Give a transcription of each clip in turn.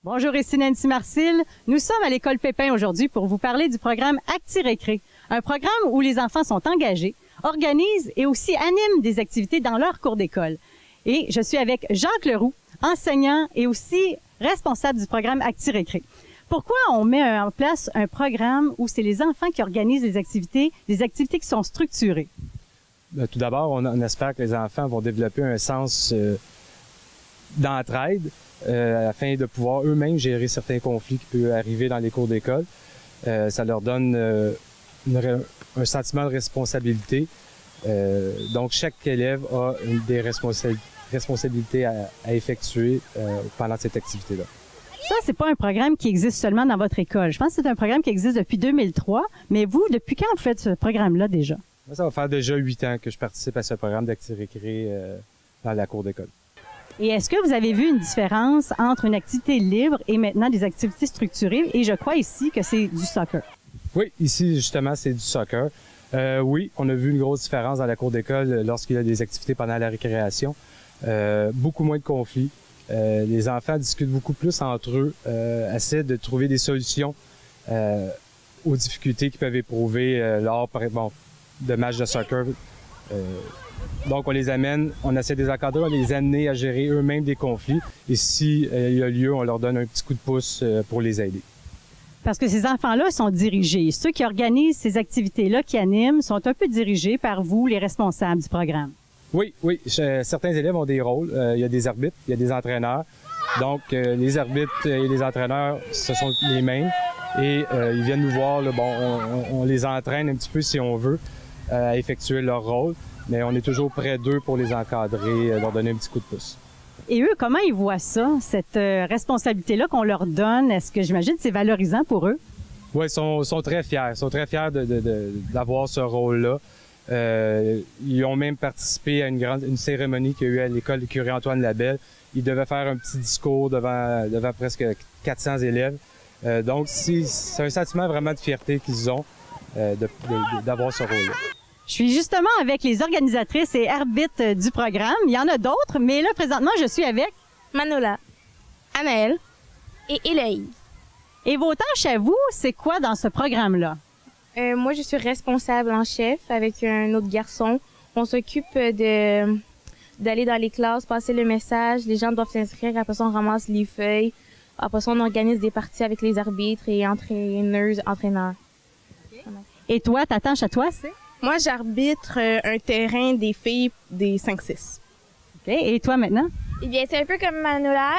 Bonjour, ici Nancy Marcille. Nous sommes à l'école Pépin aujourd'hui pour vous parler du programme Acti-Récré, un programme où les enfants sont engagés, organisent et aussi animent des activités dans leur cours d'école. Et je suis avec Jacques Leroux, enseignant et aussi responsable du programme Acti-Récré. Pourquoi on met en place un programme où c'est les enfants qui organisent des activités qui sont structurées? Bien, tout d'abord, on espère que les enfants vont développer un sens d'entraide afin de pouvoir eux-mêmes gérer certains conflits qui peuvent arriver dans les cours d'école. Ça leur donne un sentiment de responsabilité. Donc, chaque élève a des responsabilités à effectuer pendant cette activité-là. Ça, c'est pas un programme qui existe seulement dans votre école. Je pense que c'est un programme qui existe depuis 2003. Mais vous, depuis quand vous faites ce programme-là déjà? Ça va faire déjà 8 ans que je participe à ce programme d'Acti-Récré dans la cour d'école. Et est-ce que vous avez vu une différence entre une activité libre et maintenant des activités structurées? Et je crois ici que c'est du soccer. Oui, ici, justement, c'est du soccer. Oui, on a vu une grosse différence dans la cour d'école lorsqu'il y a des activités pendant la récréation. Beaucoup moins de conflits. Les enfants discutent beaucoup plus entre eux, essaient de trouver des solutions aux difficultés qu'ils peuvent éprouver lors, par exemple, de matchs de soccer. Donc, on les amène, on essaie de les encadrer, on les amener à gérer eux-mêmes des conflits. Et s'il y a lieu, on leur donne un petit coup de pouce pour les aider. Parce que ces enfants-là sont dirigés. Ceux qui organisent ces activités-là, qui animent, sont un peu dirigés par vous, les responsables du programme. Oui. Certains élèves ont des rôles. Il y a des arbitres, il y a des entraîneurs. Donc, les arbitres et les entraîneurs, ce sont les mêmes. Et ils viennent nous voir. Là, on les entraîne un petit peu, si on veut, à effectuer leur rôle. Mais on est toujours près d'eux pour les encadrer, leur donner un petit coup de pouce. Et eux, comment ils voient ça, cette responsabilité-là qu'on leur donne? Est-ce que j'imagine c'est valorisant pour eux? Oui, ils sont très fiers. Ils sont très fiers d'avoir ce rôle-là. Ils ont même participé à une cérémonie qu'il y a eu à l'école du curé Antoine Labelle. Ils devaient faire un petit discours devant presque 400 élèves. Donc, c'est un sentiment vraiment de fierté qu'ils ont d'avoir ce rôle-là. Je suis justement avec les organisatrices et arbitres du programme. Il y en a d'autres, mais là, présentement, je suis avec Manola, Anaëlle et Héloïse. Et vos tâches à vous, c'est quoi dans ce programme-là? Moi, je suis responsable en chef avec un autre garçon. On s'occupe d'aller dans les classes, passer le message. Les gens doivent s'inscrire. Après ça, on ramasse les feuilles. Après ça, on organise des parties avec les arbitres et entraîneurs. Okay. Et toi, ta tâche à toi, c'est? Moi, j'arbitre un terrain des filles des 5-6. OK. Et toi, maintenant? Eh bien, c'est un peu comme Manola.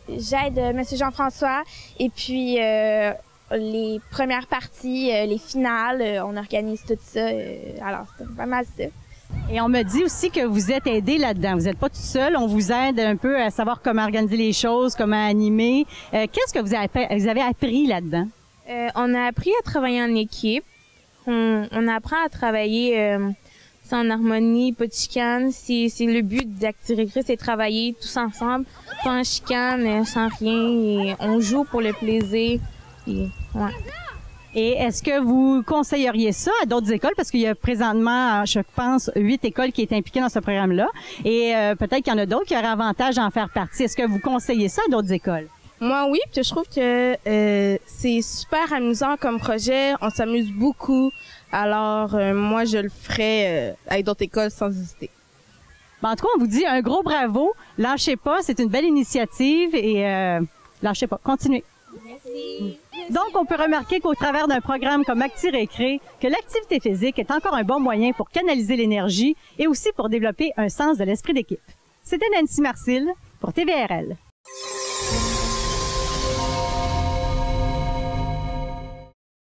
J'aide M. Jean-François. Et puis, les premières parties, les finales, on organise tout ça. Alors, c'est pas mal ça. Et on me dit aussi que vous êtes aidé là-dedans. Vous n'êtes pas tout seul. On vous aide un peu à savoir comment organiser les choses, comment animer. Qu'est-ce que vous avez appris là-dedans? On a appris à travailler en équipe. On apprend à travailler en harmonie, pas de chicane. C'est le but d'Acti-Récré, c'est travailler tous ensemble, pas en chicane, sans rien. Et on joue pour le plaisir. Et, ouais. Et est-ce que vous conseilleriez ça à d'autres écoles? Parce qu'il y a présentement, je pense, 8 écoles qui sont impliquées dans ce programme-là. Et peut-être qu'il y en a d'autres qui auraient avantage à en faire partie. Est-ce que vous conseillez ça à d'autres écoles? Moi, oui, puis je trouve que c'est super amusant comme projet. On s'amuse beaucoup. Alors, moi, je le ferais avec d'autres écoles sans hésiter. Ben, en tout cas, on vous dit un gros bravo. Lâchez pas, c'est une belle initiative et lâchez pas. Continuez. Merci. Donc, on peut remarquer qu'au travers d'un programme comme Acti-Récré, que l'activité physique est encore un bon moyen pour canaliser l'énergie et aussi pour développer un sens de l'esprit d'équipe. C'était Nancy Marcille pour TVRL.